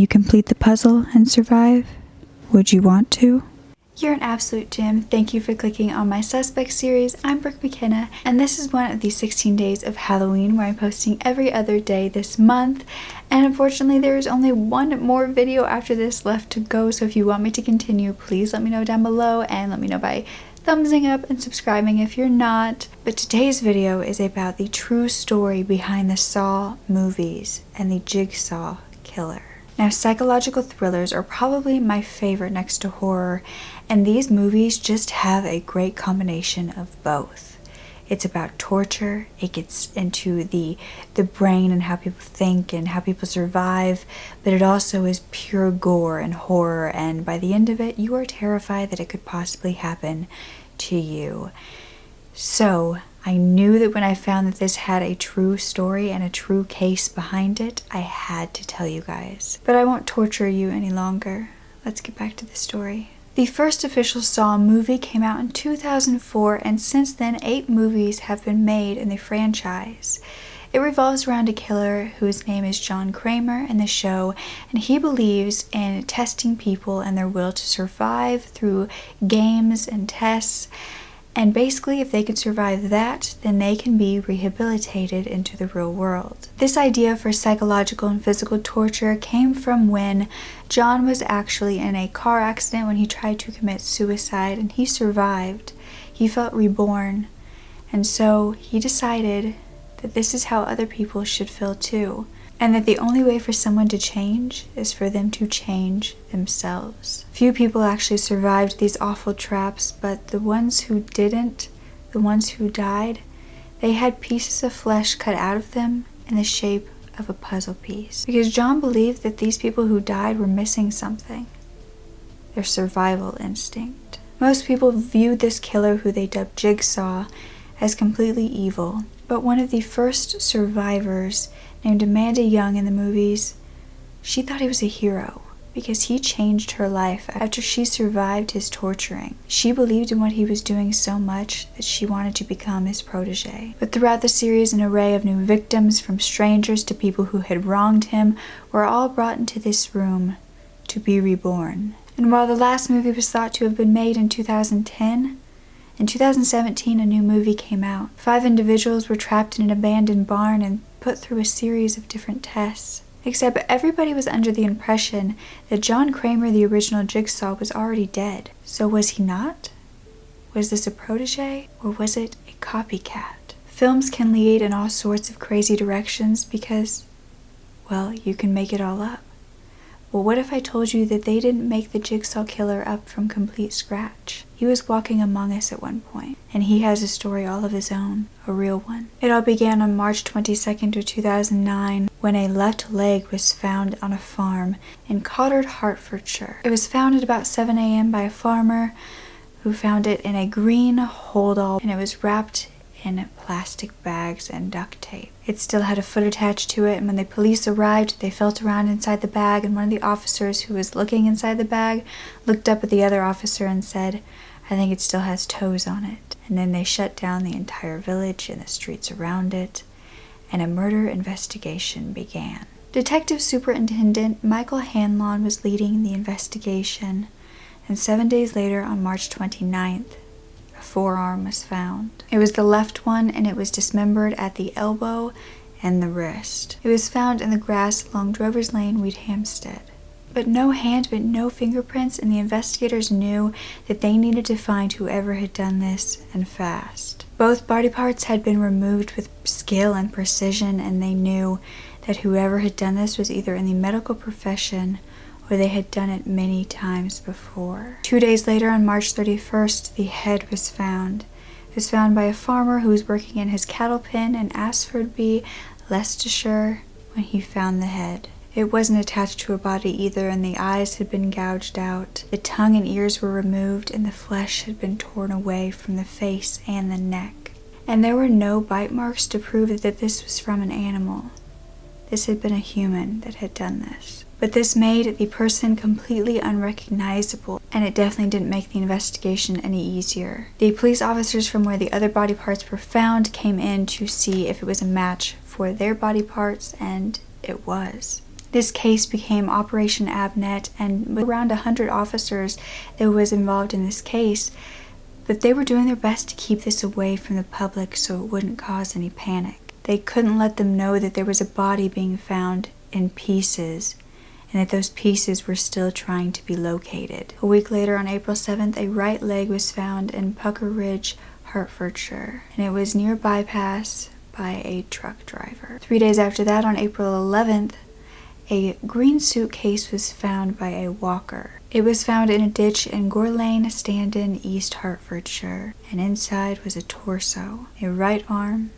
you complete the puzzle and survive? Would you want to? You're an absolute gem. Thank you for clicking on my Suspect series. I'm Brooke Makenna, and this is one of the 16 days of Halloween where I'm posting every other day this month. And unfortunately, there is only one more video after this left to go, so if you want me to continue, please let me know down below, and let me know by thumbsing up and subscribing if you're not. But today's video is about the true story behind the Saw movies and the Jigsaw killer. Now, psychological thrillers are probably my favorite next to horror, and these movies just have a great combination of both. It's about torture, it gets into the brain and how people think and how people survive, but it also is pure gore and horror, and by the end of it, you are terrified that it could possibly happen to you. So, I knew that when I found that this had a true story and a true case behind it, I had to tell you guys. But I won't torture you any longer. Let's get back to the story. The first official Saw movie came out in 2004, and since then 8 movies have been made in the franchise. It revolves around a killer whose name is John Kramer in the show, and he believes in testing people and their will to survive through games and tests. And basically, if they can survive that, then they can be rehabilitated into the real world. This idea for psychological and physical torture came from when John was actually in a car accident when he tried to commit suicide, and he survived. He felt reborn, and so he decided that this is how other people should feel too, and that the only way for someone to change is for them to change themselves. Few people actually survived these awful traps, but the ones who didn't, the ones who died, they had pieces of flesh cut out of them in the shape of a puzzle piece. Because John believed that these people who died were missing something, their survival instinct. Most people viewed this killer, who they dubbed Jigsaw, as completely evil, but one of the first survivors, named Amanda Young in the movies, she thought he was a hero because he changed her life after she survived his torturing. She believed in what he was doing so much that she wanted to become his protege. But throughout the series, an array of new victims, from strangers to people who had wronged him, were all brought into this room to be reborn. And while the last movie was thought to have been made in 2010, in 2017 a new movie came out. 5 individuals were trapped in an abandoned barn and put through a series of different tests. Except everybody was under the impression that John Kramer, the original Jigsaw, was already dead. So was he not? Was this a protege, or was it a copycat? Films can lead in all sorts of crazy directions because, well, you can make it all up. Well, what if I told you that they didn't make the Jigsaw killer up from complete scratch? He was walking among us at one point, and he has a story all of his own, a real one. It all began on March 22nd of 2009, when a left leg was found on a farm in Cottard, Hertfordshire. It was found at about 7 a.m. by a farmer who found it in a green holdall, and it was wrapped in plastic bags and duct tape. It still had a foot attached to it, and when the police arrived, they felt around inside the bag, and one of the officers who was looking inside the bag looked up at the other officer and said, "I think it still has toes on it." And then they shut down the entire village and the streets around it, and a murder investigation began. Detective Superintendent Michael Hanlon was leading the investigation, and 7 days later, on March 29th, a forearm was found. It was the left one, and it was dismembered at the elbow and the wrist. It was found in the grass along Drovers Lane, Wheathampstead. But no hand, but no fingerprints, and the investigators knew that they needed to find whoever had done this, and fast. Both body parts had been removed with skill and precision, and they knew that whoever had done this was either in the medical profession or they had done it many times before. 2 days later, on March 31st, the head was found. It was found by a farmer who was working in his cattle pen in Asfordby, Leicestershire, when he found the head. It wasn't attached to a body either, and the eyes had been gouged out. The tongue and ears were removed, and the flesh had been torn away from the face and the neck. And there were no bite marks to prove that this was from an animal. This had been a human that had done this. But this made the person completely unrecognizable, and it definitely didn't make the investigation any easier. The police officers from where the other body parts were found came in to see if it was a match for their body parts, and it was. This case became Operation Abnet, and with around 100 officers that was involved in this case, but they were doing their best to keep this away from the public so it wouldn't cause any panic. They couldn't let them know that there was a body being found in pieces, and that those pieces were still trying to be located. A week later, on April 7th, a right leg was found in Pucker Ridge, Hertfordshire, and it was near bypass by a truck driver. 3 days after that, on April 11th, a green suitcase was found by a walker. It was found in a ditch in Gore Lane, Standon, East Hertfordshire, and inside was a torso, a right arm,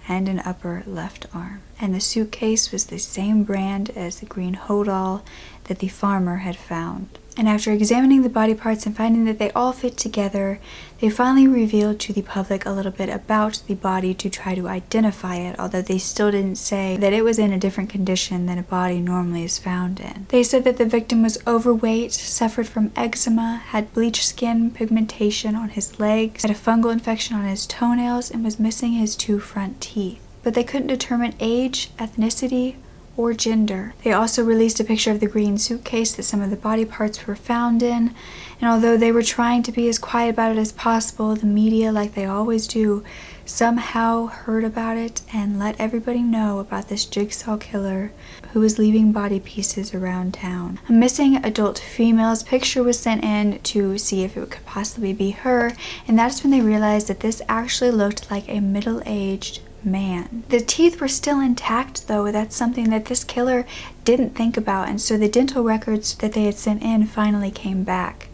and an upper left arm. And the suitcase was the same brand as the green hodol that the farmer had found. And after examining the body parts and finding that they all fit together, they finally revealed to the public a little bit about the body to try to identify it, although they still didn't say that it was in a different condition than a body normally is found in. They said that the victim was overweight, suffered from eczema, had bleached skin pigmentation on his legs, had a fungal infection on his toenails, and was missing his 2 front teeth. But they couldn't determine age, ethnicity, or gender. They also released a picture of the green suitcase that some of the body parts were found in, and although they were trying to be as quiet about it as possible, the media, like they always do, somehow heard about it and let everybody know about this Jigsaw killer who was leaving body pieces around town. A missing adult female's picture was sent in to see if it could possibly be her, and that's when they realized that this actually looked like a middle-aged man. The teeth were still intact though. That's something that this killer didn't think about, and so the dental records that they had sent in finally came back,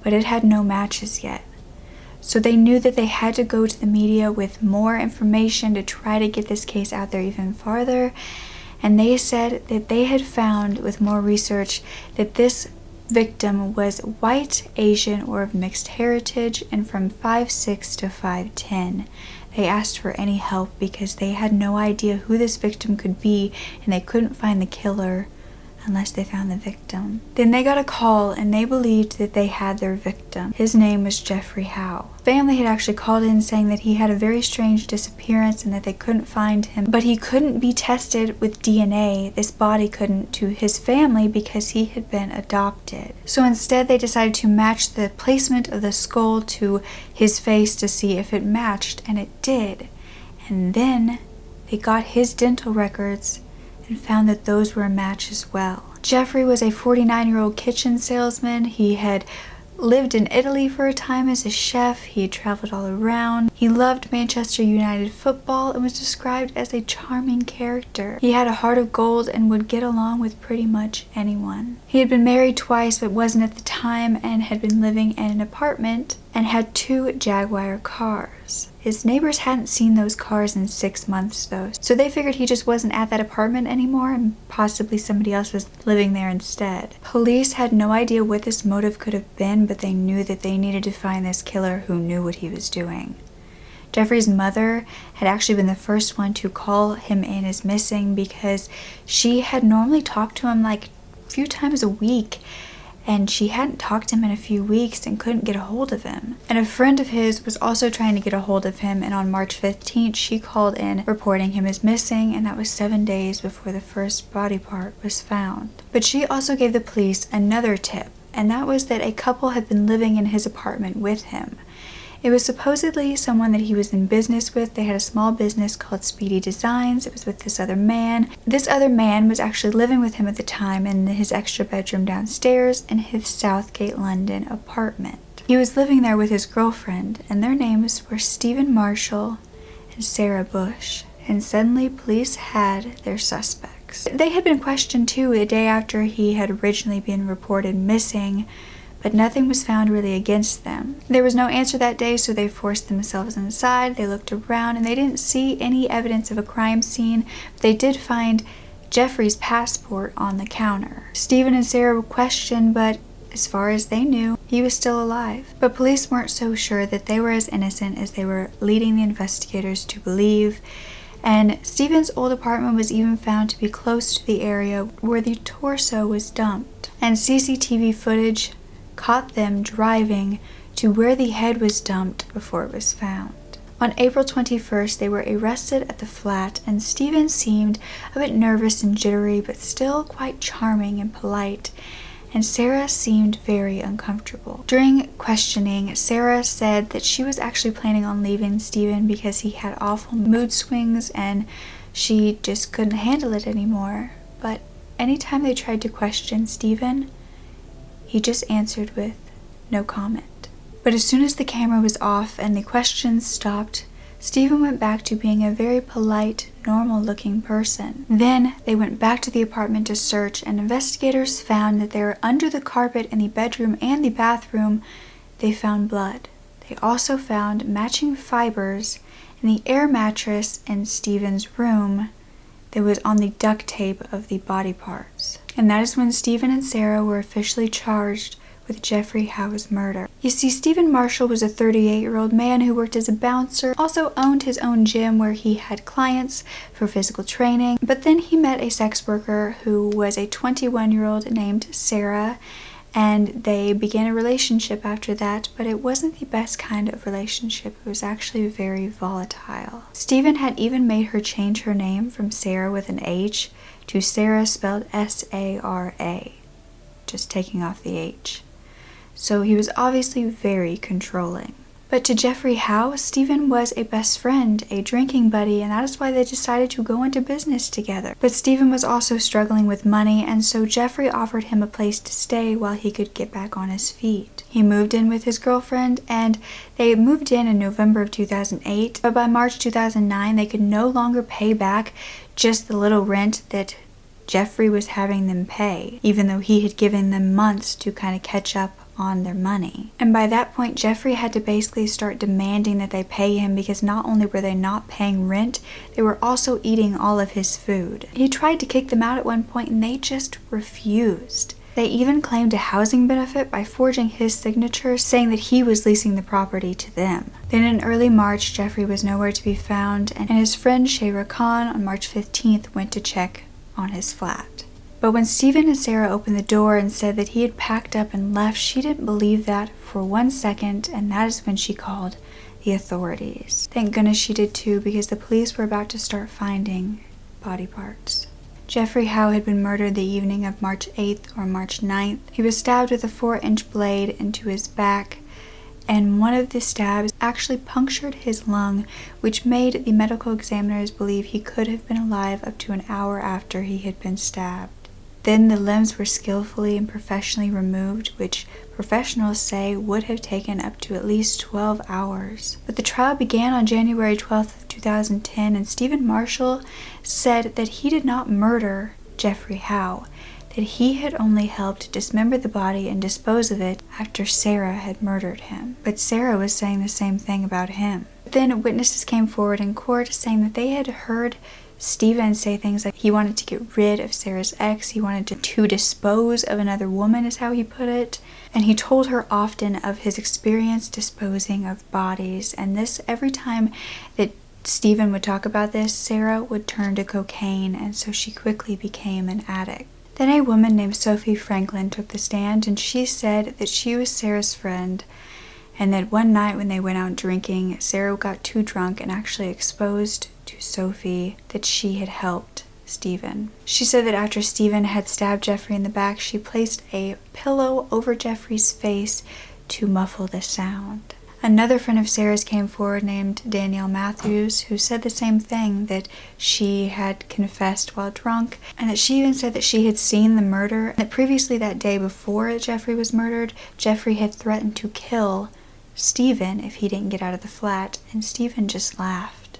but it had no matches yet. So they knew that they had to go to the media with more information to try to get this case out there even farther, and they said that they had found with more research that this victim was white, Asian, or of mixed heritage, and from 5'6" to 5'10". They asked for any help because they had no idea who this victim could be, and they couldn't find the killer unless they found the victim. Then they got a call, and they believed that they had their victim. His name was Jeffery Howe. Family had actually called in saying that he had a very strange disappearance and that they couldn't find him, but he couldn't be tested with DNA. This body couldn't to his family because he had been adopted. So instead they decided to match the placement of the skull to his face to see if it matched, and it did. And then they got his dental records and found that those were a match as well. Jeffery was a 49-year-old kitchen salesman. He had lived in Italy for a time as a chef. He had traveled all around. He loved Manchester United football and was described as a charming character. He had a heart of gold and would get along with pretty much anyone. He had been married twice but wasn't at the time, and had been living in an apartment and had 2 Jaguar cars. His neighbors hadn't seen those cars in 6 months though, so they figured he just wasn't at that apartment anymore and possibly somebody else was living there instead. Police had no idea what this motive could have been, but they knew that they needed to find this killer who knew what he was doing. Jeffrey's mother had actually been the first one to call him in as missing because she had normally talked to him like a few times a week, and she hadn't talked to him in a few weeks and couldn't get a hold of him. And a friend of his was also trying to get a hold of him, and on March 15th she called in reporting him as missing, and that was 7 days before the first body part was found. But she also gave the police another tip, and that was that a couple had been living in his apartment with him. It was supposedly someone that he was in business with. They had a small business called Speedy Designs. It was with this other man. This other man was actually living with him at the time in his extra bedroom downstairs in his Southgate, London apartment. He was living there with his girlfriend, and their names were Stephen Marshall and Sarah Bush. And suddenly police had their suspects. They had been questioned too the day after he had originally been reported missing, but nothing was found really against them. There was no answer that day, so they forced themselves inside. They looked around and they didn't see any evidence of a crime scene, but they did find Jeffrey's passport on the counter. Stephen and Sarah were questioned, but as far as they knew, he was still alive. But police weren't so sure that they were as innocent as they were leading the investigators to believe. And Stephen's old apartment was even found to be close to the area where the torso was dumped. And CCTV footage caught them driving to where the head was dumped before it was found. On April 21st, they were arrested at the flat, and Stephen seemed a bit nervous and jittery, but still quite charming and polite, and Sarah seemed very uncomfortable. During questioning, Sarah said that she was actually planning on leaving Stephen because he had awful mood swings and she just couldn't handle it anymore. But anytime they tried to question Stephen, he just answered with no comment. But as soon as the camera was off and the questions stopped, Stephen went back to being a very polite, normal-looking person. Then they went back to the apartment to search, and investigators found that there under the carpet in the bedroom and the bathroom, they found blood. They also found matching fibers in the air mattress in Stephen's room that was on the duct tape of the body parts. And that is when Stephen and Sarah were officially charged with Jeffery Howe's murder. You see, Stephen Marshall was a 38-year-old man who worked as a bouncer, also owned his own gym where he had clients for physical training, but then he met a sex worker who was a 21-year-old named Sarah, and they began a relationship after that, but it wasn't the best kind of relationship. It was actually very volatile. Stephen had even made her change her name from Sarah with an H to Sarah spelled S-A-R-A, just taking off the H. So he was obviously very controlling. But to Jeffery Howe, Stephen was a best friend, a drinking buddy, and that is why they decided to go into business together. But Stephen was also struggling with money, and so Jeffery offered him a place to stay while he could get back on his feet. He moved in with his girlfriend, and they moved in November of 2008, but by March 2009 they could no longer pay back just the little rent that Jeffery was having them pay, even though he had given them months to kind of catch up on their money. And by that point, Jeffery had to basically start demanding that they pay him because not only were they not paying rent, they were also eating all of his food. He tried to kick them out at one point and they just refused. They even claimed a housing benefit by forging his signature, saying that he was leasing the property to them. Then in early March, Jeffery was nowhere to be found, and his friend Shayra Khan on March 15th went to check on his flat. But when Stephen and Sarah opened the door and said that he had packed up and left, she didn't believe that for 1 second, and that is when she called the authorities. Thank goodness she did too, because the police were about to start finding body parts. Jeffery Howe had been murdered the evening of March 8th or March 9th. He was stabbed with a 4-inch blade into his back, and one of the stabs actually punctured his lung, which made the medical examiners believe he could have been alive up to an hour after he had been stabbed. Then the limbs were skillfully and professionally removed, which professionals say would have taken up to at least 12 hours. But the trial began on January 12th of 2010, and Stephen Marshall said that he did not murder Jeffery Howe, that he had only helped dismember the body and dispose of it after Sarah had murdered him. But Sarah was saying the same thing about him. Then witnesses came forward in court saying that they had heard Stephen say things like he wanted to get rid of Sarah's ex, he wanted to dispose of another woman is how he put it, and he told her often of his experience disposing of bodies, and this every time that Stephen would talk about this, Sarah would turn to cocaine, and so she quickly became an addict. Then a woman named Sophie Franklin took the stand, and she said that she was Sarah's friend, and that one night when they went out drinking, Sarah got too drunk and actually exposed to Sophie that she had helped Stephen. She said that after Stephen had stabbed Jeffery in the back, she placed a pillow over Jeffrey's face to muffle the sound. Another friend of Sarah's came forward named Danielle Matthews, who said the same thing, that she had confessed while drunk, and that she even said that she had seen the murder, and that previously that day before Jeffery was murdered, Jeffery had threatened to kill Stephen if he didn't get out of the flat, and Stephen just laughed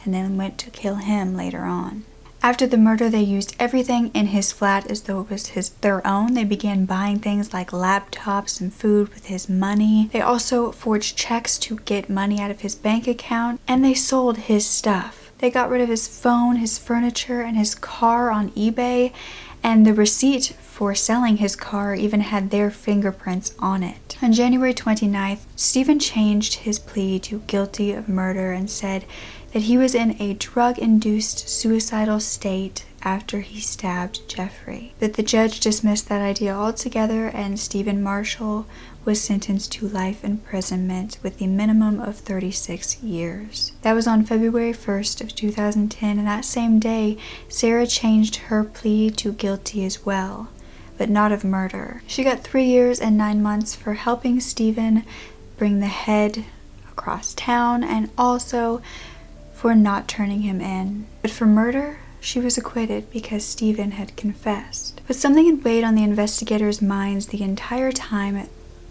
and then went to kill him later on. After the murder, they used everything in his flat as though it was their own. They began buying things like laptops and food with his money. They also forged checks to get money out of his bank account, and they sold his stuff. They got rid of his phone, his furniture, and his car on eBay, and the receipt for selling his car even had their fingerprints on it. On January 29th, Stephen changed his plea to guilty of murder and said that he was in a drug-induced suicidal state after he stabbed Jeffery. But the judge dismissed that idea altogether, and Stephen Marshall was sentenced to life imprisonment with the minimum of 36 years. That was on February 1st of 2010, and that same day, Sarah changed her plea to guilty as well, but not of murder. She got 3 years and 9 months for helping Stephen bring the head across town and also for not turning him in. But for murder, she was acquitted because Stephen had confessed. But something had weighed on the investigators' minds the entire time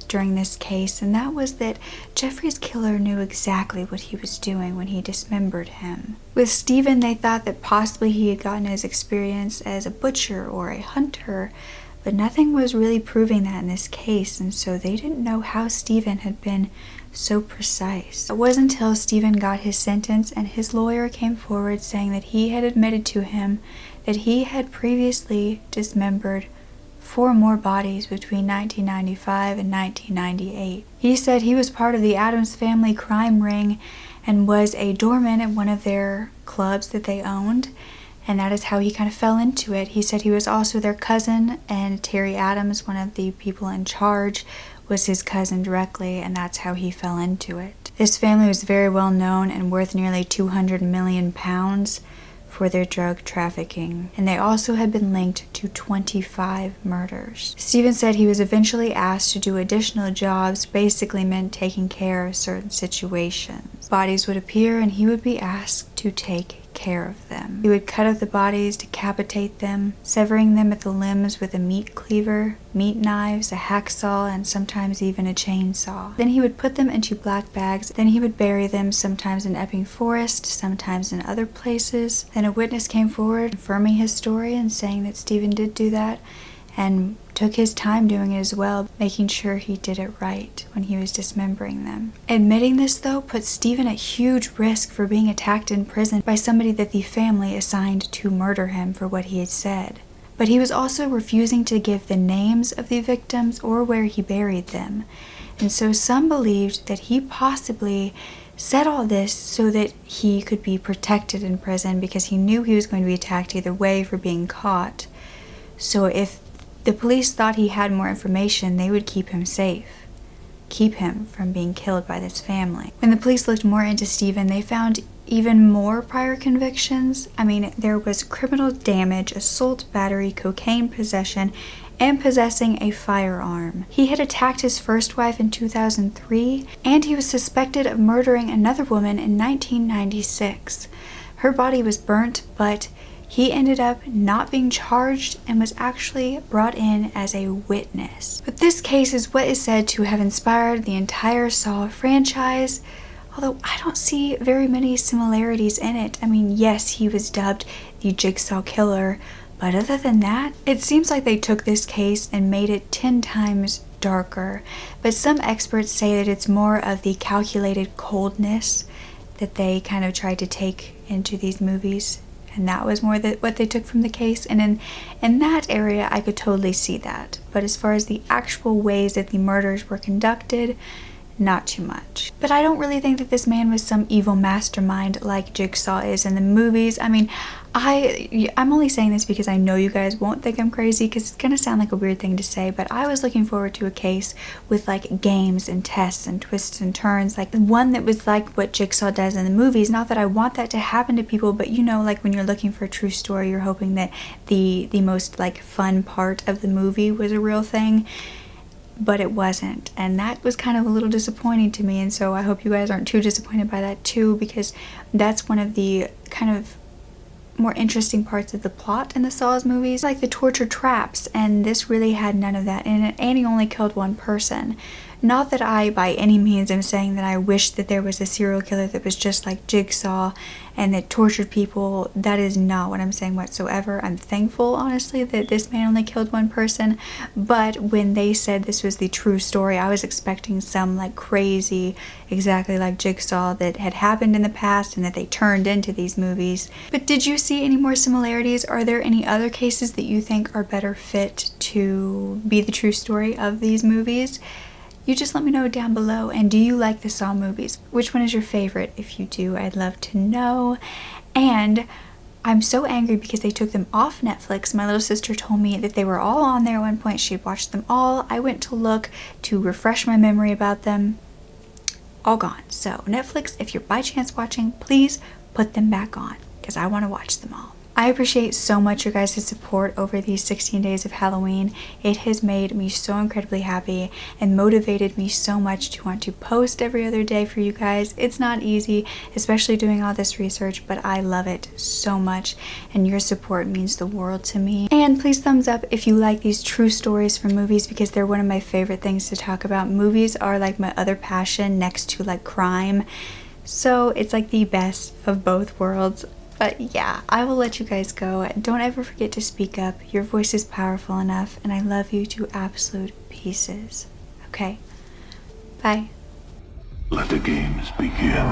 during this case, and that was that Jeffrey's killer knew exactly what he was doing when he dismembered him. With Stephen, they thought that possibly he had gotten his experience as a butcher or a hunter, but nothing was really proving that in this case, and so they didn't know how Stephen had been so precise. It wasn't until Stephen got his sentence and his lawyer came forward saying that he had admitted to him that he had previously dismembered 4 more bodies between 1995 and 1998. He said he was part of the Addams family crime ring and was a doorman at one of their clubs that they owned, and that is how he kind of fell into it. He said he was also their cousin, and Terry Adams, one of the people in charge, was his cousin directly, and that's how he fell into it. This family was very well known and worth nearly 200 million pounds for their drug trafficking, and they also had been linked to 25 murders. Stephen said he was eventually asked to do additional jobs, basically meant taking care of certain situations. Bodies would appear and he would be asked to take care of them. He would cut up the bodies, decapitate them, severing them at the limbs with a meat cleaver, meat knives, a hacksaw, and sometimes even a chainsaw. Then he would put them into black bags. Then he would bury them, sometimes in Epping Forest, sometimes in other places. Then a witness came forward confirming his story and saying that Stephen did do that and took his time doing it as well, making sure he did it right when he was dismembering them. Admitting this, though, put Stephen at huge risk for being attacked in prison by somebody that the family assigned to murder him for what he had said. But he was also refusing to give the names of the victims or where he buried them. And so some believed that he possibly said all this so that he could be protected in prison because he knew he was going to be attacked either way for being caught. So if the police thought he had more information, they would keep him safe, keep him from being killed by this family. When the police looked more into Stephen, they found even more prior convictions. I mean, there was criminal damage, assault, battery, cocaine possession, and possessing a firearm. He had attacked his first wife in 2003, and he was suspected of murdering another woman in 1996. Her body was burnt, but he ended up not being charged and was actually brought in as a witness. But this case is what is said to have inspired the entire Saw franchise, although I don't see very many similarities in it. I mean, yes, he was dubbed the Jigsaw Killer, but other than that, it seems like they took this case and made it 10 times darker. But some experts say that it's more of the calculated coldness that they kind of tried to take into these movies. And that was more what they took from the case. And in that area, I could totally see that. But as far as the actual ways that the murders were conducted, not too much. But I don't really think that this man was some evil mastermind like Jigsaw is in the movies. I mean, I'm only saying this because I know you guys won't think I'm crazy, because it's gonna sound like a weird thing to say, but I was looking forward to a case with like games and tests and twists and turns, like one that was like what Jigsaw does in the movies. Not that I want that to happen to people, but you know, like when you're looking for a true story, you're hoping that the most like fun part of the movie was a real thing. But it wasn't, and that was kind of a little disappointing to me, and so I hope you guys aren't too disappointed by that too, because that's one of the kind of more interesting parts of the plot in the Saws movies, like the torture traps, and this really had none of that in it, and he only killed one person. Not that I by any means am saying that I wish that there was a serial killer that was just like Jigsaw and that tortured people. That is not what I'm saying whatsoever. I'm thankful, honestly, that this man only killed one person, but when they said this was the true story, I was expecting some like crazy, exactly like Jigsaw, that had happened in the past and that they turned into these movies. But did you see any more similarities? Are there any other cases that you think are better fit to be the true story of these movies? You just let me know down below. And do you like the Saw movies? Which one is your favorite? If you do, I'd love to know. And I'm so angry because they took them off Netflix. My little sister told me that they were all on there at one point. She had watched them all. I went to look to refresh my memory about them. All gone. So Netflix, if you're by chance watching, please put them back on because I want to watch them all. I appreciate so much your guys' support over these 16 days of Halloween. It has made me so incredibly happy and motivated me so much to want to post every other day for you guys. It's not easy, especially doing all this research, but I love it so much and your support means the world to me. And please thumbs up if you like these true stories from movies because they're one of my favorite things to talk about. Movies are like my other passion next to like crime. So it's like the best of both worlds. But yeah, I will let you guys go. Don't ever forget to speak up. Your voice is powerful enough, and I love you to absolute pieces. Okay? Bye. Let the games begin.